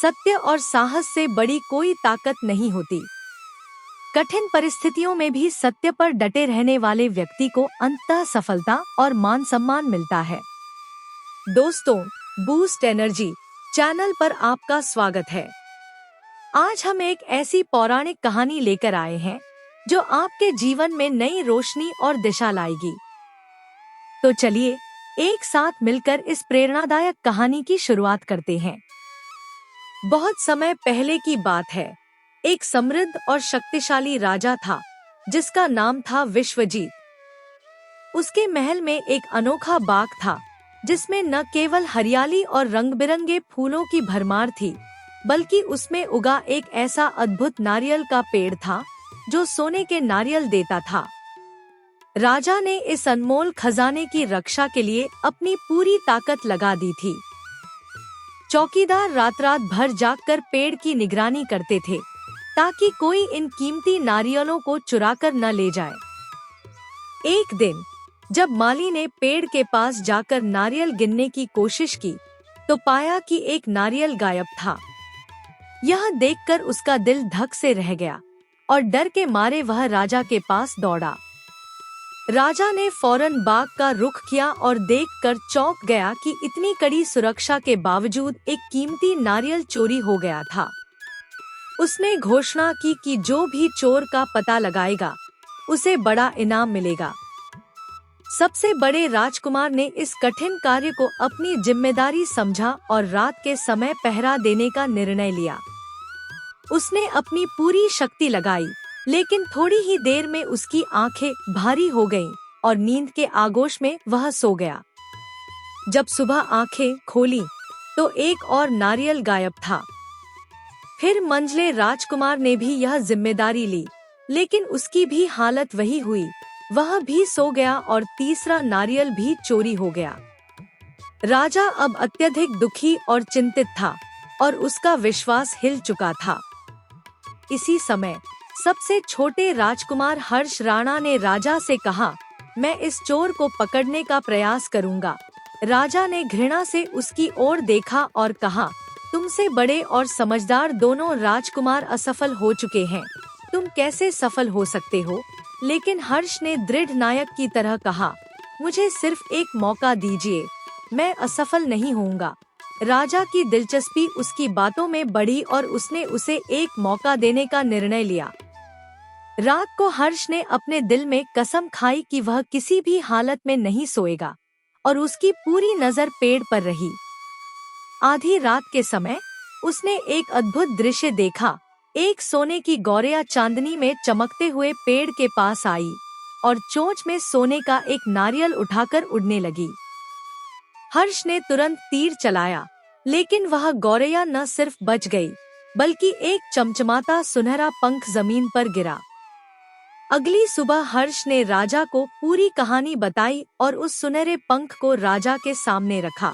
सत्य और साहस से बड़ी कोई ताकत नहीं होती। कठिन परिस्थितियों में भी सत्य पर डटे रहने वाले व्यक्ति को अंततः सफलता और मान सम्मान मिलता है। दोस्तों, बूस्ट एनर्जी चैनल पर आपका स्वागत है। आज हम एक ऐसी पौराणिक कहानी लेकर आए हैं जो आपके जीवन में नई रोशनी और दिशा लाएगी। तो चलिए एक साथ मिलकर इस प्रेरणादायक कहानी की शुरुआत करते हैं। बहुत समय पहले की बात है। एक समृद्ध और शक्तिशाली राजा था जिसका नाम था विश्वजीत। उसके महल में एक अनोखा बाग था जिसमें न केवल हरियाली और रंग बिरंगे फूलों की भरमार थी, बल्कि उसमें उगा एक ऐसा अद्भुत नारियल का पेड़ था जो सोने के नारियल देता था। राजा ने इस अनमोल खजाने की रक्षा के लिए अपनी पूरी ताकत लगा दी थी। चौकीदार रात रात भर जागकर पेड़ की निगरानी करते थे ताकि कोई इन कीमती नारियलों को चुराकर न ले जाए। एक दिन जब माली ने पेड़ के पास जाकर नारियल गिनने की कोशिश की तो पाया कि एक नारियल गायब था। यह देखकर उसका दिल धक से रह गया और डर के मारे वह राजा के पास दौड़ा। राजा ने फौरन बाग का रुख किया और देखकर चौंक गया कि इतनी कड़ी सुरक्षा के बावजूद एक कीमती नारियल चोरी हो गया था। उसने घोषणा की कि जो भी चोर का पता लगाएगा उसे बड़ा इनाम मिलेगा। सबसे बड़े राजकुमार ने इस कठिन कार्य को अपनी जिम्मेदारी समझा और रात के समय पहरा देने का निर्णय लिया। उसने अपनी पूरी शक्ति लगाई, लेकिन थोड़ी ही देर में उसकी आंखें भारी हो गईं और नींद के आगोश में वह सो गया। जब सुबह आंखें खोली तो एक और नारियल गायब था। फिर मंझले राजकुमार ने भी यह जिम्मेदारी ली, लेकिन उसकी भी हालत वही हुई। वह भी सो गया और तीसरा नारियल भी चोरी हो गया। राजा अब अत्यधिक दुखी और चिंतित था और उसका विश्वास हिल चुका था। इसी समय सबसे छोटे राजकुमार हर्ष राणा ने राजा से कहा, मैं इस चोर को पकड़ने का प्रयास करूंगा। राजा ने घृणा से उसकी ओर देखा और कहा, तुमसे बड़े और समझदार दोनों राजकुमार असफल हो चुके हैं, तुम कैसे सफल हो सकते हो? लेकिन हर्ष ने दृढ़ नायक की तरह कहा, मुझे सिर्फ एक मौका दीजिए, मैं असफल नहीं होऊंगा। राजा की दिलचस्पी उसकी बातों में बढ़ी और उसने उसे एक मौका देने का निर्णय लिया। रात को हर्ष ने अपने दिल में कसम खाई कि वह किसी भी हालत में नहीं सोएगा और उसकी पूरी नजर पेड़ पर रही। आधी रात के समय उसने एक अद्भुत दृश्य देखा। एक सोने की गौरैया चांदनी में चमकते हुए पेड़ के पास आई और चोंच में सोने का एक नारियल उठाकर उड़ने लगी। हर्ष ने तुरंत तीर चलाया, लेकिन वह गौरैया न सिर्फ बच गई, बल्कि एक चमचमाता सुनहरा पंख जमीन पर गिरा। अगली सुबह हर्ष ने राजा को पूरी कहानी बताई और उस सुनहरे पंख को राजा के सामने रखा।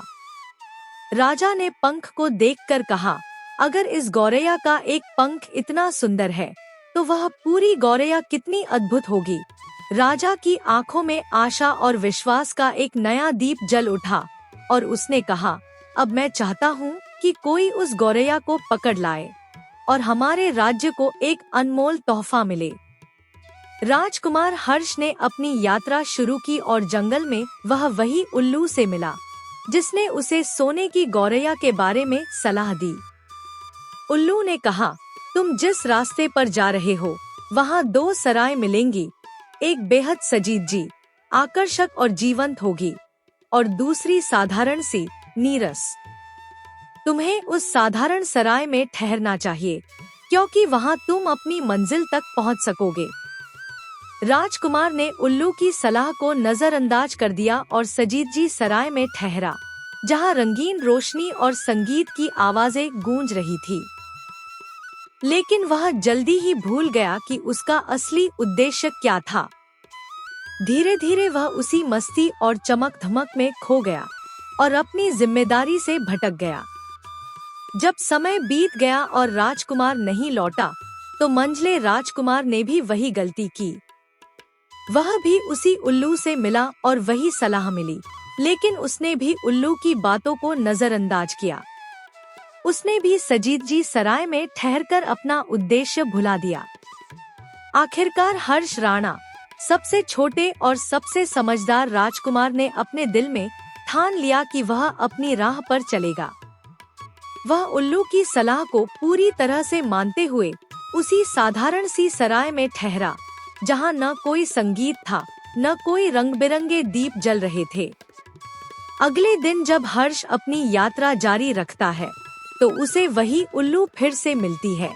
राजा ने पंख को देखकर कहा, अगर इस गौरैया का एक पंख इतना सुंदर है तो वह पूरी गौरैया कितनी अद्भुत होगी। राजा की आंखों में आशा और विश्वास का एक नया दीप जल उठा और उसने कहा, अब मैं चाहता हूँ कि कोई उस गौरैया को पकड़ लाए और हमारे राज्य को एक अनमोल तोहफा मिले। राजकुमार हर्ष ने अपनी यात्रा शुरू की और जंगल में वह वही उल्लू से मिला जिसने उसे सोने की गौरैया के बारे में सलाह दी। उल्लू ने कहा, तुम जिस रास्ते पर जा रहे हो वहाँ दो सराय मिलेंगी, एक बेहद सजीद आकर्षक और जीवंत होगी और दूसरी साधारण सी नीरस। तुम्हें उस साधारण सराय में ठहरना चाहिए क्योंकि वहाँ तुम अपनी मंजिल तक पहुँच सकोगे। राजकुमार ने उल्लू की सलाह को नजरअंदाज कर दिया और सजीदजी सराय में ठहरा, जहाँ रंगीन रोशनी और संगीत की आवाजें गूंज रही थी। लेकिन वह जल्दी ही भूल गया कि उसका असली उद्देश्य क्या था। धीरे धीरे वह उसी मस्ती और चमक धमक में खो गया और अपनी जिम्मेदारी से भटक गया। जब समय बीत गया और राजकुमार नहीं लौटा तो मंझले राजकुमार ने भी वही गलती की। वह भी उसी उल्लू से मिला और वही सलाह मिली, लेकिन उसने भी उल्लू की बातों को नजरअंदाज किया। उसने भी सजीदजी सराय में ठहरकर अपना उद्देश्य भुला दिया। आखिरकार हर्ष राणा, सबसे छोटे और सबसे समझदार राजकुमार ने अपने दिल में ठान लिया कि वह अपनी राह पर चलेगा। वह उल्लू की सलाह को पूरी तरह से मानते हुए उसी साधारण सी सराय में ठहरा, जहां न कोई संगीत था, न कोई रंग बिरंगे दीप जल रहे थे। अगले दिन जब हर्ष अपनी यात्रा जारी रखता है, तो उसे वही उल्लू फिर से मिलती है।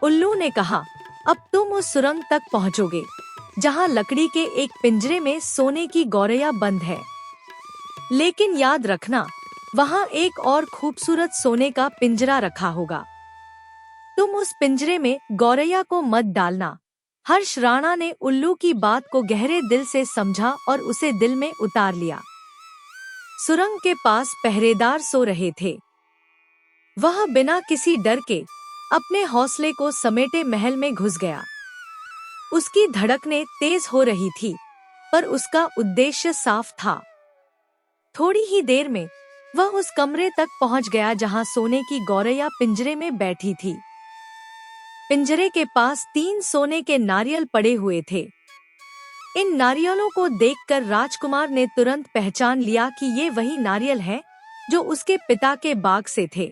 उल्लू ने कहा, अब तुम उस सुरंग तक पहुँचोगे, जहां लकड़ी के एक पिंजरे में सोने की गौरैया बंद है। लेकिन याद रखना, वहां एक और खूबसूरत सोने का पिंजरा रखा होगा। तुम उस पिंजरे में गौरैया को मत डालना। हर्ष राणा ने उल्लू की बात को गहरे दिल से समझा और उसे दिल में उतार लिया। सुरंग के पास पहरेदार सो रहे थे। वह बिना किसी डर के अपने हौसले को समेटे महल में घुस गया। उसकी धड़कनें तेज हो रही थी, पर उसका उद्देश्य साफ था। थोड़ी ही देर में वह उस कमरे तक पहुंच गया जहां सोने की गौरैया पिंजरे में बैठी थी। पिंजरे के पास 3 सोने के नारियल पड़े हुए थे। इन नारियलों को देखकर राजकुमार ने तुरंत पहचान लिया कि ये वही नारियल हैं जो उसके पिता के बाग से थे।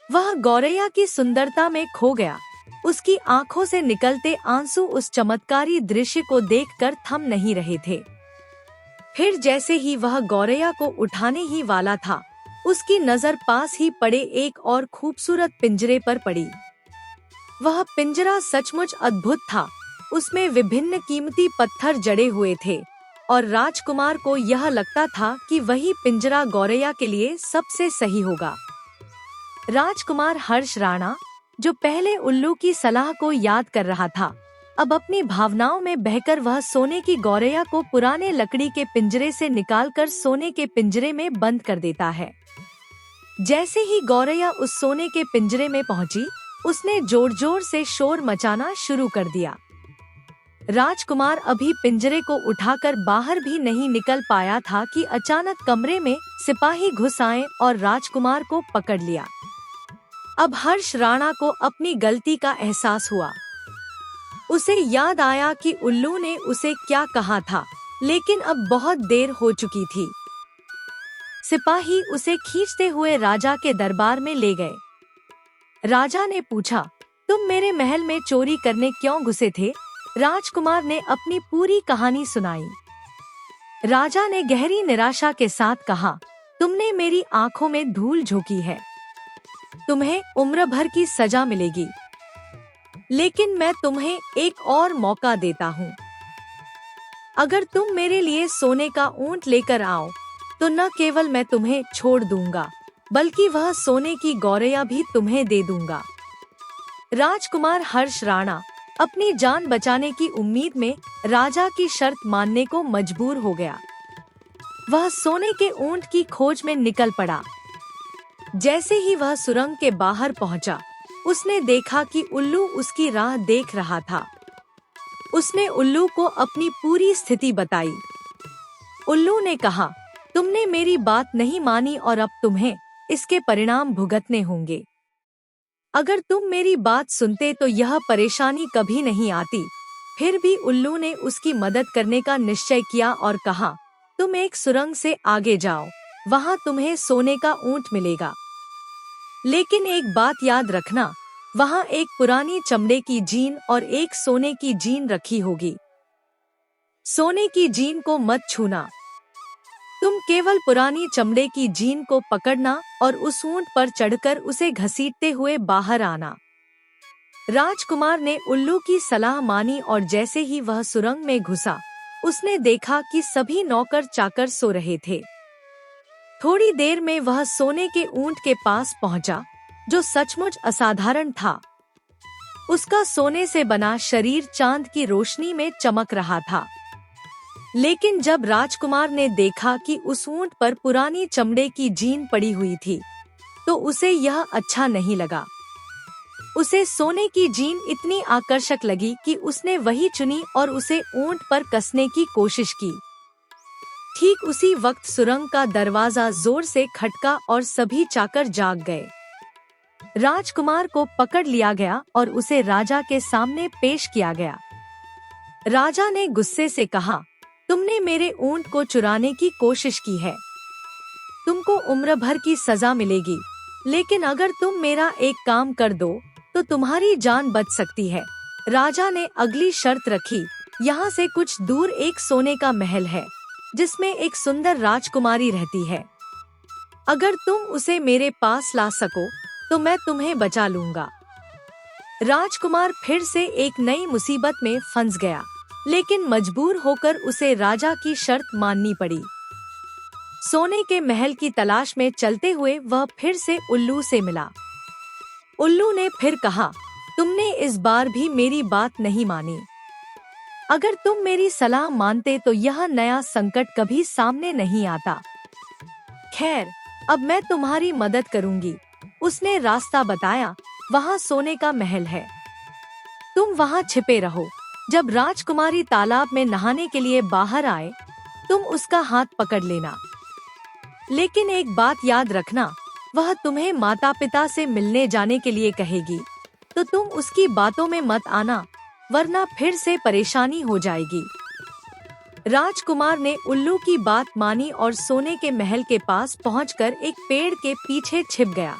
वह गौरैया की सुंदरता में खो गया। उसकी आंखों से निकलते आंसू उस चमत्कारी दृश्य को देखकर थम नहीं रहे थे। फिर जैसे ही वह गौरैया को उठाने ही वाला था, उसकी नजर पास ही पड़े एक और खूबसूरत पिंजरे पर पड़ी। वह पिंजरा सचमुच अद्भुत था। उसमें विभिन्न कीमती पत्थर जड़े हुए थे और राजकुमार को यह लगता था कि वही पिंजरा गौरैया के लिए सबसे सही होगा। राजकुमार हर्ष राणा, जो पहले उल्लू की सलाह को याद कर रहा था, अब अपनी भावनाओं में बहकर वह सोने की गौरैया को पुराने लकड़ी के पिंजरे से निकालकर सोने के पिंजरे में बंद कर देता है। जैसे ही गौरैया उस सोने के पिंजरे में पहुंची, उसने जोर जोर से शोर मचाना शुरू कर दिया। राजकुमार अभी पिंजरे को उठाकर बाहर भी नहीं निकल पाया था कि अचानक कमरे में सिपाही घुस आए और राजकुमार को पकड़ लिया। अब हर्ष राणा को अपनी गलती का एहसास हुआ। उसे याद आया कि उल्लू ने उसे क्या कहा था, लेकिन अब बहुत देर हो चुकी थी। सिपाही उसे खींचते हुए राजा के दरबार में ले गए। राजा ने पूछा, तुम मेरे महल में चोरी करने क्यों घुसे थे? राजकुमार ने अपनी पूरी कहानी सुनाई। राजा ने गहरी निराशा के साथ कहा, तुमने मेरी आंखों में धूल झोंकी है। तुम्हें उम्र भर की सजा मिलेगी। लेकिन मैं तुम्हें एक और मौका देता हूँ। अगर तुम मेरे लिए सोने का ऊंट लेकर आओ, तो न केवल मैं तुम्हें छोड़ दूंगा, बल्कि वह सोने की गौरैया भी तुम्हें दे दूंगा। राजकुमार हर्ष राणा अपनी जान बचाने की उम्मीद में राजा की शर्त मानने को मजबूर हो गया। वह सोने के ऊंट की खोज में निकल पड़ा। जैसे ही वह सुरंग के बाहर पहुंचा, उसने देखा कि उल्लू उसकी राह देख रहा था। उसने उल्लू को अपनी पूरी स्थिति बताई। उल्लू ने कहा, तुमने मेरी बात नहीं मानी और अब तुम्हें इसके परिणाम भुगतने होंगे। अगर तुम मेरी बात सुनते तो यह परेशानी कभी नहीं आती। फिर भी उल्लू ने उसकी मदद करने का निश्चय किया और कहा, तुम एक सुरंग से आगे जाओ, वहाँ तुम्हें सोने का ऊंट मिलेगा। लेकिन एक बात याद रखना, वहाँ एक पुरानी चमड़े की जीन और एक सोने की जीन रखी होगी। सोने की जीन को मत छूना। तुम केवल पुरानी चमड़े की जीन को पकड़ना और उस ऊंट पर चढ़कर उसे घसीटते हुए बाहर आना। राजकुमार ने उल्लू की सलाह मानी और जैसे ही वह सुरंग में घुसा, उसने देखा कि सभी नौकर चाकर सो रहे थे। थोड़ी देर में वह सोने के ऊंट के पास पहुंचा, जो सचमुच असाधारण था। उसका सोने से बना शरीर चांद की रोशनी में चमक रहा था। लेकिन जब राजकुमार ने देखा कि उस ऊंट पर पुरानी चमड़े की जीन पड़ी हुई थी, तो उसे यह अच्छा नहीं लगा। उसे सोने की जीन इतनी आकर्षक लगी कि उसने वही चुनी और उसे ऊंट पर कसने की कोशिश की। ठीक उसी वक्त सुरंग का दरवाजा जोर से खटका और सभी चाकर जाग गए। राजकुमार को पकड़ लिया गया और उसे राजा के सामने पेश किया गया। राजा ने गुस्से से कहा, तुमने मेरे ऊंट को चुराने की कोशिश की है। तुमको उम्र भर की सजा मिलेगी, लेकिन अगर तुम मेरा एक काम कर दो तो तुम्हारी जान बच सकती है। राजा ने अगली शर्त रखी, यहाँ से कुछ दूर एक सोने का महल है जिसमें एक सुंदर राजकुमारी रहती है। अगर तुम उसे मेरे पास ला सको तो मैं तुम्हें बचा लूंगा। राजकुमार फिर से एक नई मुसीबत में फंस गया, लेकिन मजबूर होकर उसे राजा की शर्त माननी पड़ी। सोने के महल की तलाश में चलते हुए वह फिर से उल्लू से मिला। उल्लू ने फिर कहा, तुमने इस बार भी मेरी बात नहीं मानी। अगर तुम मेरी सलाह मानते तो यह नया संकट कभी सामने नहीं आता। खैर, अब मैं तुम्हारी मदद करूंगी। उसने रास्ता बताया, वहाँ सोने का महल है। तुम वहाँ छिपे रहो। जब राजकुमारी तालाब में नहाने के लिए बाहर आए, तुम उसका हाथ पकड़ लेना। लेकिन एक बात याद रखना, वह तुम्हें माता पिता से मिलने जाने के लिए कहेगी, तो तुम उसकी बातों में मत आना, वरना फिर से परेशानी हो जाएगी। राजकुमार ने उल्लू की बात मानी और सोने के महल के पास पहुंचकर एक पेड़ के पीछे छिप गया।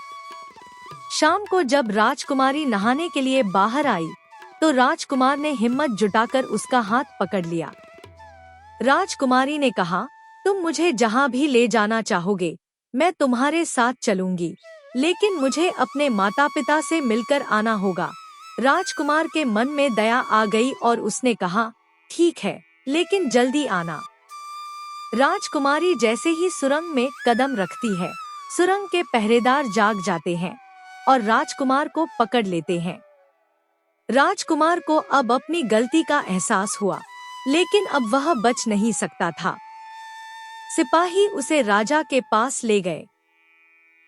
शाम को जब राजकुमारी नहाने के लिए बाहर आई, तो राजकुमार ने हिम्मत जुटाकर उसका हाथ पकड़ लिया। राजकुमारी ने कहा, तुम मुझे जहाँ भी ले जाना चाहोगे, मैं तुम्हारे साथ चलूंगी, लेकिन मुझे अपने माता पिता से मिलकर आना होगा। राजकुमार के मन में दया आ गई और उसने कहा, ठीक है, लेकिन जल्दी आना। राजकुमारी जैसे ही सुरंग में कदम रखती है, सुरंग के पहरेदार जाग जाते हैं और राजकुमार को पकड़ लेते हैं। राजकुमार को अब अपनी गलती का एहसास हुआ, लेकिन अब वह बच नहीं सकता था। सिपाही उसे राजा के पास ले गए।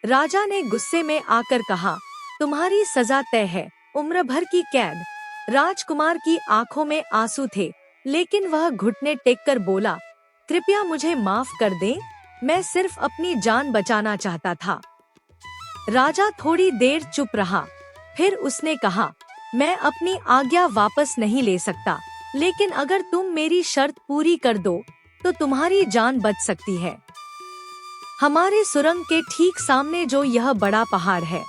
राजा ने गुस्से में आकर कहा, तुम्हारी सजा तय है, उम्र भर की कैद। राजकुमार की आंखों में आंसू थे, लेकिन वह घुटने टेककर बोला, कृपया मुझे माफ कर दें, मैं सिर्फ अपनी जान बचाना चाहता था। राजा थोड़ी देर चुप रहा, फिर उसने कहा, मैं अपनी आज्ञा वापस नहीं ले सकता, लेकिन अगर तुम मेरी शर्त पूरी कर दो तो तुम्हारी जान बच सकती है। हमारे सुरंग के ठीक सामने जो यह बड़ा पहाड़ है,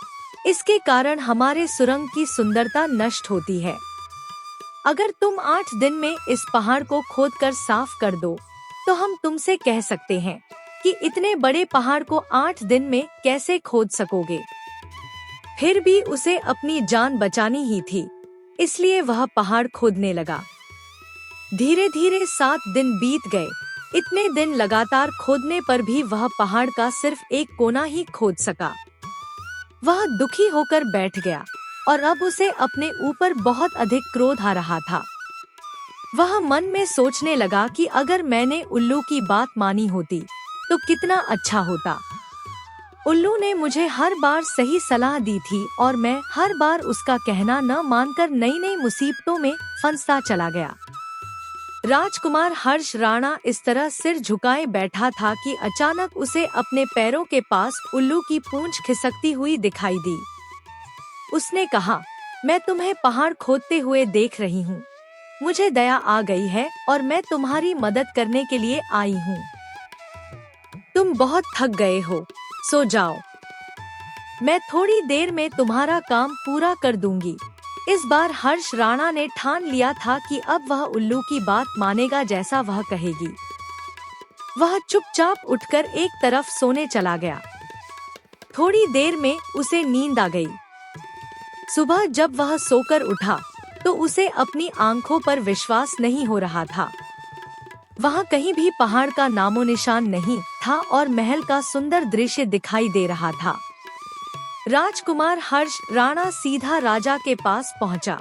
इसके कारण हमारे सुरंग की सुंदरता नष्ट होती है। अगर तुम 8 दिन में इस पहाड़ को खोदकर साफ कर दो, तो हम तुमसे कह सकते हैं कि इतने बड़े पहाड़ को 8 दिन में कैसे खोद सकोगे। फिर भी उसे अपनी जान बचानी ही थी, इसलिए वह पहाड़ खोदने लगा। धीरे धीरे 7 दिन बीत गए। इतने दिन लगातार खोदने पर भी वह पहाड़ का सिर्फ एक कोना ही खोद सका। वह दुखी होकर बैठ गया और अब उसे अपने ऊपर बहुत अधिक क्रोध आ रहा था। वह मन में सोचने लगा कि अगर मैंने उल्लू की बात मानी होती तो कितना अच्छा होता। उल्लू ने मुझे हर बार सही सलाह दी थी और मैं हर बार उसका कहना न मानकर नई नई मुसीबतों में फंसता चला गया। राजकुमार हर्ष राणा इस तरह सिर झुकाए बैठा था कि अचानक उसे अपने पैरों के पास उल्लू की पूंछ खिसकती हुई दिखाई दी। उसने कहा, मैं तुम्हें पहाड़ खोदते हुए देख रही हूँ। मुझे दया आ गई है और मैं तुम्हारी मदद करने के लिए आई हूँ। तुम बहुत थक गए हो, सो जाओ। मैं थोड़ी देर में तुम्हारा काम पूरा कर दूंगी। इस बार हर्ष राणा ने ठान लिया था कि अब वह उल्लू की बात मानेगा जैसा वह कहेगी। वह चुपचाप उठकर एक तरफ सोने चला गया। थोड़ी देर में उसे नींद आ गई। सुबह जब वह सोकर उठा तो उसे अपनी आंखों पर विश्वास नहीं हो रहा था। वहाँ कहीं भी पहाड़ का नामो निशान नहीं था और महल का सुंदर दृश्य दिखाई दे रहा था। राजकुमार हर्ष राणा सीधा राजा के पास पहुंचा।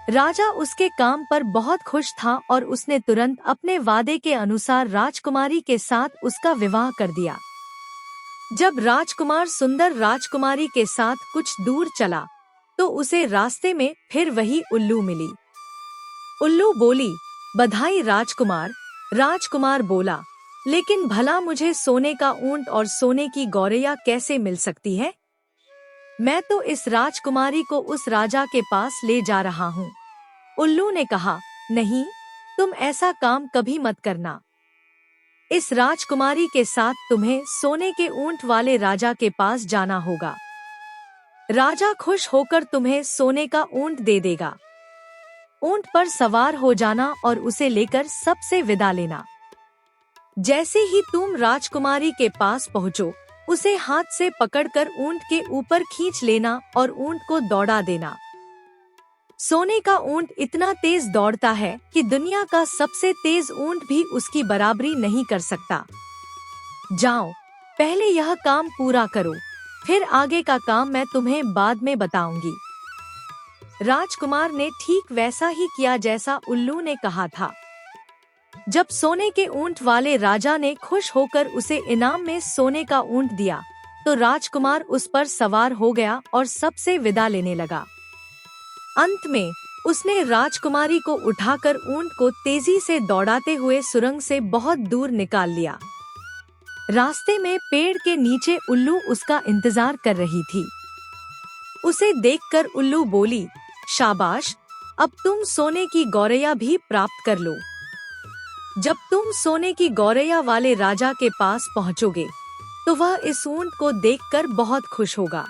राजा उसके काम पर बहुत खुश था और उसने तुरंत अपने वादे के अनुसार राजकुमारी के साथ उसका विवाह कर दिया। जब राजकुमार सुंदर राजकुमारी के साथ कुछ दूर चला तो उसे रास्ते में फिर वही उल्लू मिली। उल्लू बोली, बधाई राजकुमार। राजकुमार बोला, लेकिन भला मुझे सोने का ऊंट और सोने की गौरैया कैसे मिल सकती है? मैं तो इस राजकुमारी को उस राजा के पास ले जा रहा हूँ। उल्लू ने कहा, नहीं, तुम ऐसा काम कभी मत करना। इस राजकुमारी के साथ तुम्हें सोने के ऊंट वाले राजा के पास जाना होगा। राजा खुश होकर तुम्हें सोने का ऊंट दे देगा। ऊंट पर सवार हो जाना और उसे लेकर सबसे विदा लेना। जैसे ही तुम राजकुमारी के पास पहुँचो, उसे हाथ से पकड़कर ऊंट के ऊपर खींच लेना और ऊंट को दौड़ा देना। सोने का ऊंट इतना तेज दौड़ता है कि दुनिया का सबसे तेज ऊंट भी उसकी बराबरी नहीं कर सकता। जाओ, पहले यह काम पूरा करो, फिर आगे का काम मैं तुम्हें बाद में बताऊंगी। राजकुमार ने ठीक वैसा ही किया जैसा उल्लू ने कहा था। जब सोने के ऊंट वाले राजा ने खुश होकर उसे इनाम में सोने का ऊंट दिया, तो राजकुमार उस पर सवार हो गया और सबसे विदा लेने लगा। अंत में उसने राजकुमारी को उठाकर ऊंट को तेजी से दौड़ाते हुए सुरंग से बहुत दूर निकाल लिया। रास्ते में पेड़ के नीचे उल्लू उसका इंतजार कर रही थी। उसे देखकर उल्लू बोली, शाबाश, अब तुम सोने की गौरैया भी प्राप्त कर लो। जब तुम सोने की गौरैया वाले राजा के पास पहुँचोगे, तो वह इस ऊंट को देखकर बहुत खुश होगा।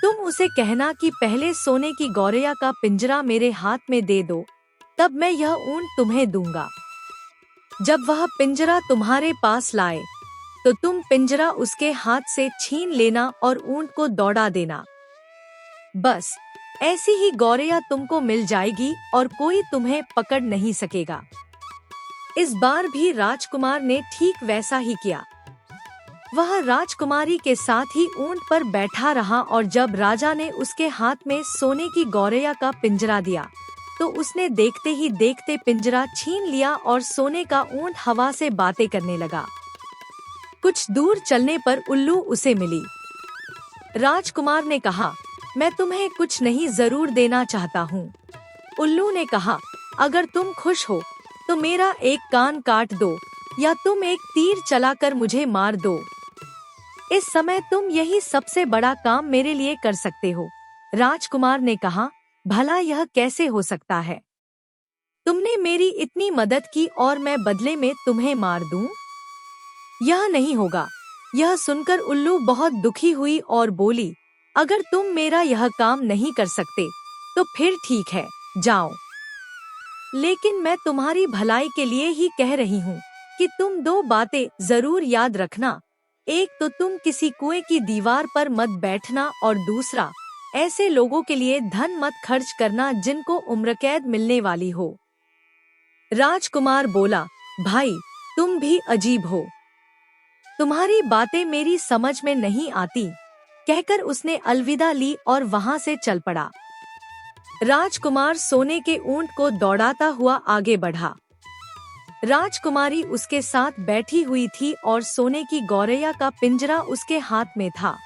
तुम उसे कहना कि पहले सोने की गौरैया का पिंजरा मेरे हाथ में दे दो, तब मैं यह ऊंट तुम्हें दूंगा। जब वह पिंजरा तुम्हारे पास लाए, तो तुम पिंजरा उसके हाथ से छीन लेना और ऊंट को दौड़ा देना। बस ऐसी ही गौरैया तुमको मिल जाएगी और कोई तुम्हें पकड़ नहीं सकेगा। इस बार भी राजकुमार ने ठीक वैसा ही किया। वह राजकुमारी के साथ ही ऊंट पर बैठा रहा और जब राजा ने उसके हाथ में सोने की गौरैया का पिंजरा दिया, तो उसने देखते ही देखते पिंजरा छीन लिया और सोने का ऊंट हवा से बातें करने लगा। कुछ दूर चलने पर उल्लू उसे मिली। राजकुमार ने कहा, मैं तुम्हें कुछ नहीं जरूर देना चाहता हूँ। उल्लू ने कहा, अगर तुम खुश हो तो मेरा एक कान काट दो, या तुम एक तीर चलाकर मुझे मार दो। इस समय तुम यही सबसे बड़ा काम मेरे लिए कर सकते हो। राजकुमार ने कहा, भला यह कैसे हो सकता है? तुमने मेरी इतनी मदद की और मैं बदले में तुम्हें मार दूं? यह नहीं होगा। यह सुनकर उल्लू बहुत दुखी हुई और बोली, अगर तुम मेरा यह काम नहीं कर सकते, तो फिर ठीक है, जाओ। लेकिन मैं तुम्हारी भलाई के लिए ही कह रही हूँ कि तुम दो बातें जरूर याद रखना। एक तो तुम किसी कुएं की दीवार पर मत बैठना और दूसरा, ऐसे लोगों के लिए धन मत खर्च करना जिनको उम्रकैद मिलने वाली हो। राजकुमार बोला, भाई, तुम भी अजीब हो। तुम्हारी बातें मेरी समझ में नहीं आती। कहकर उसने अलविदा ली और वहाँ से चल पड़ा। राजकुमार सोने के ऊंट को दौड़ाता हुआ आगे बढ़ा। राजकुमारी उसके साथ बैठी हुई थी और सोने की गौरैया का पिंजरा उसके हाथ में था।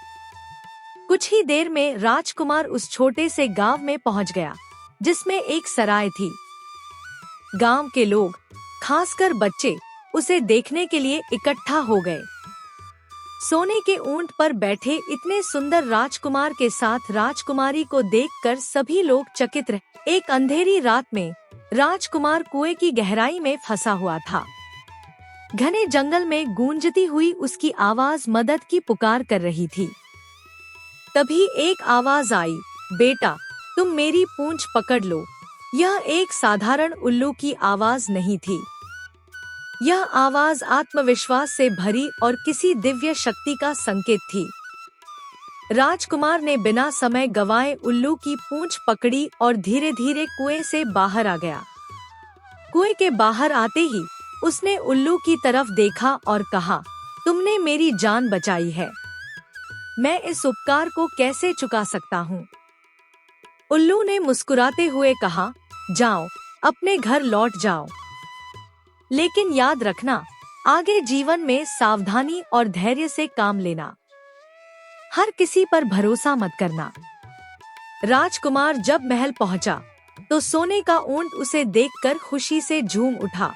कुछ ही देर में राजकुमार उस छोटे से गांव में पहुंच गया, जिसमें एक सराय थी। गांव के लोग, खासकर बच्चे, उसे देखने के लिए इकट्ठा हो गए। सोने के ऊंट पर बैठे इतने सुंदर राजकुमार के साथ राजकुमारी को देखकर सभी लोग चकित रहे। एक अंधेरी रात में राजकुमार कुएं की गहराई में फंसा हुआ था। घने जंगल में गूंजती हुई उसकी आवाज मदद की पुकार कर रही थी। तभी एक आवाज आई, बेटा, तुम मेरी पूंछ पकड़ लो। यह एक साधारण उल्लू की आवाज नहीं थी। यह आवाज आत्मविश्वास से भरी और किसी दिव्य शक्ति का संकेत थी। राजकुमार ने बिना समय गवाए उल्लू की पूंछ पकड़ी और धीरे धीरे कुएं से बाहर आ गया। कुएं के बाहर आते ही उसने उल्लू की तरफ देखा और कहा, तुमने मेरी जान बचाई है। मैं इस उपकार को कैसे चुका सकता हूँ? उल्लू ने मुस्कुराते हुए कहा, जाओ, अपने घर लौट जाओ। लेकिन याद रखना, आगे जीवन में सावधानी और धैर्य से काम लेना। हर किसी पर भरोसा मत करना। राजकुमार जब महल पहुंचा, तो सोने का ऊंट उसे देखकर खुशी से झूम उठा।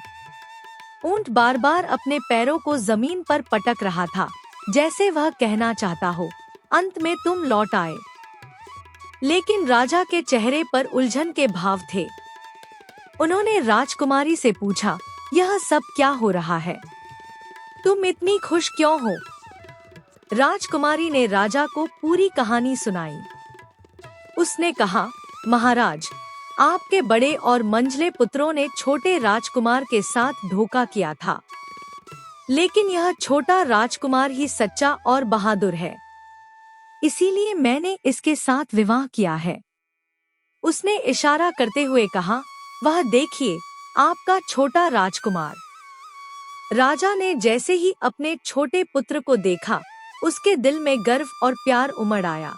ऊंट बार बार अपने पैरों को जमीन पर पटक रहा था, जैसे वह कहना चाहता हो, अंत में तुम लौट आए। लेकिन राजा के चेहरे पर उलझन के भाव थे। उन्होंने राजकुमारी से पूछा, यह सब क्या हो रहा है? तुम इतनी खुश क्यों हो? राजकुमारी ने राजा को पूरी कहानी सुनाई। उसने कहा, महाराज, आपके बड़े और मंझले पुत्रों ने छोटे राजकुमार के साथ धोखा किया था, लेकिन यह छोटा राजकुमार ही सच्चा और बहादुर है, इसीलिए मैंने इसके साथ विवाह किया है। उसने इशारा करते हुए कहा, वह देखिए, आपका छोटा राजकुमार। राजा ने जैसे ही अपने छोटे पुत्र को देखा, उसके दिल में गर्व और प्यार उमड़ आया।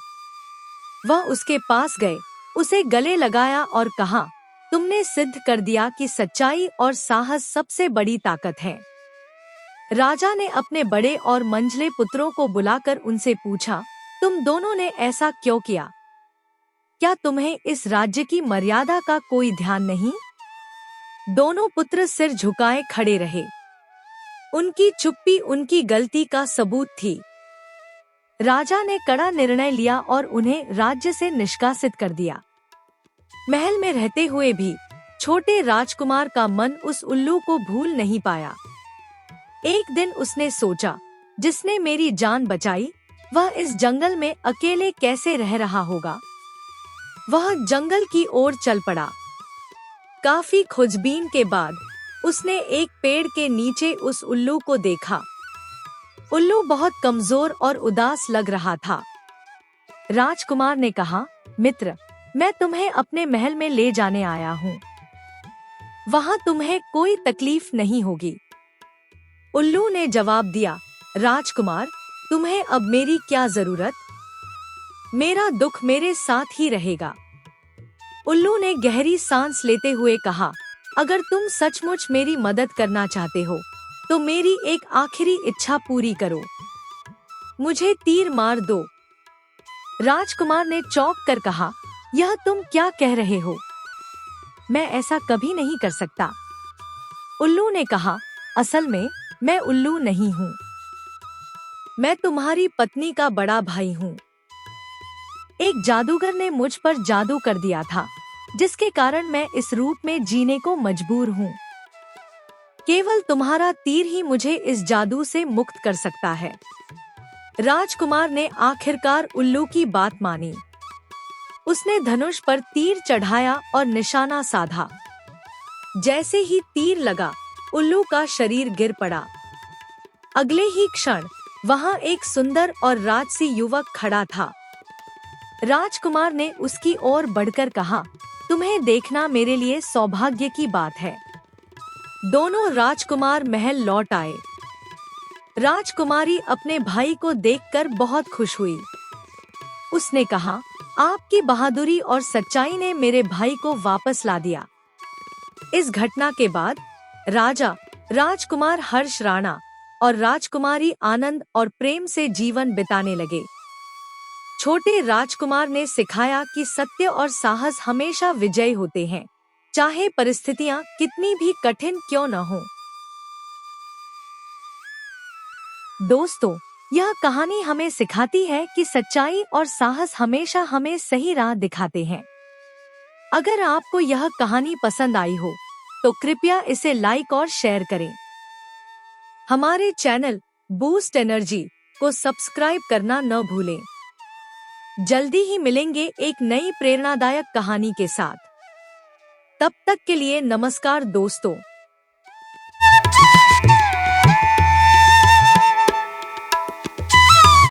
वह उसके पास गए, उसे गले लगाया और कहा, तुमने सिद्ध कर दिया कि सच्चाई और साहस सबसे बड़ी ताकत है। राजा ने अपने बड़े और मंझले पुत्रों को बुलाकर उनसे पूछा, तुम दोनों ने ऐसा क्यों किया? क्या तुम्हें इस राज्य की मर्यादा का कोई ध्यान नहीं? दोनों पुत्र सिर झुकाए खड़े रहे। उनकी चुप्पी उनकी गलती का सबूत थी। राजा ने कड़ा निर्णय लिया और उन्हें राज्य से निष्कासित कर दिया। महल में रहते हुए भी छोटे राजकुमार का मन उस उल्लू को भूल नहीं पाया। एक दिन उसने सोचा, जिसने मेरी जान बचाई, वह इस जंगल में अकेले कैसे रह रहा होगा। वह जंगल की ओर चल पड़ा। काफी खोजबीन के बाद उसने एक पेड़ के नीचे उस उल्लू को देखा। उल्लू बहुत कमजोर और उदास लग रहा था। राजकुमार ने कहा, मित्र, मैं तुम्हें अपने महल में ले जाने आया हूँ। वहाँ तुम्हें कोई तकलीफ नहीं होगी। उल्लू ने जवाब दिया, राजकुमार, तुम्हें अब मेरी क्या जरूरत? मेरा दुख मेरे साथ ही रहेगा। उल्लू ने गहरी सांस लेते हुए कहा, अगर तुम सचमुच मेरी मदद करना चाहते हो, तो मेरी एक आखिरी इच्छा पूरी करो। मुझे तीर मार दो। राजकुमार ने चौंक कर कहा, यह तुम क्या कह रहे हो? मैं ऐसा कभी नहीं कर सकता। उल्लू ने कहा, असल में मैं उल्लू नहीं हूँ। मैं तुम्हारी पत्नी का बड़ा भाई हूँ। एक जादूगर ने मुझ पर जादू कर दिया था, जिसके कारण मैं इस रूप में जीने को मजबूर हूँ। केवल तुम्हारा तीर ही मुझे इस जादू से मुक्त कर सकता है। राजकुमार ने आखिरकार उल्लू की बात मानी। उसने धनुष पर तीर चढ़ाया और निशाना साधा। जैसे ही तीर लगा, उल्लू का शरीर गिर पड़ा। अगले ही क्षण वहाँ एक सुंदर और राजसी युवक खड़ा था। राजकुमार ने उसकी ओर बढ़कर कहा, तुम्हें देखना मेरे लिए सौभाग्य की बात है। दोनों राजकुमार महल लौट आए। राजकुमारी अपने भाई को देखकर बहुत खुश हुई। उसने कहा, आपकी बहादुरी और सच्चाई ने मेरे भाई को वापस ला दिया। इस घटना के बाद राजा, राजकुमार हर्ष राणा और राजकुमारी आनंद और प्रेम से जीवन बिताने लगे। छोटे राजकुमार ने सिखाया कि सत्य और साहस हमेशा विजयी होते हैं, चाहे परिस्थितियां कितनी भी कठिन क्यों न हो। दोस्तों, यह कहानी हमें सिखाती है कि सच्चाई और साहस हमेशा हमें सही राह दिखाते हैं। अगर आपको यह कहानी पसंद आई हो, तो कृपया इसे लाइक और शेयर करें। हमारे चैनल बूस्ट एनर्जी को सब्सक्राइब करना न भूलें। जल्दी ही मिलेंगे एक नई प्रेरणादायक कहानी के साथ। तब तक के लिए नमस्कार दोस्तों।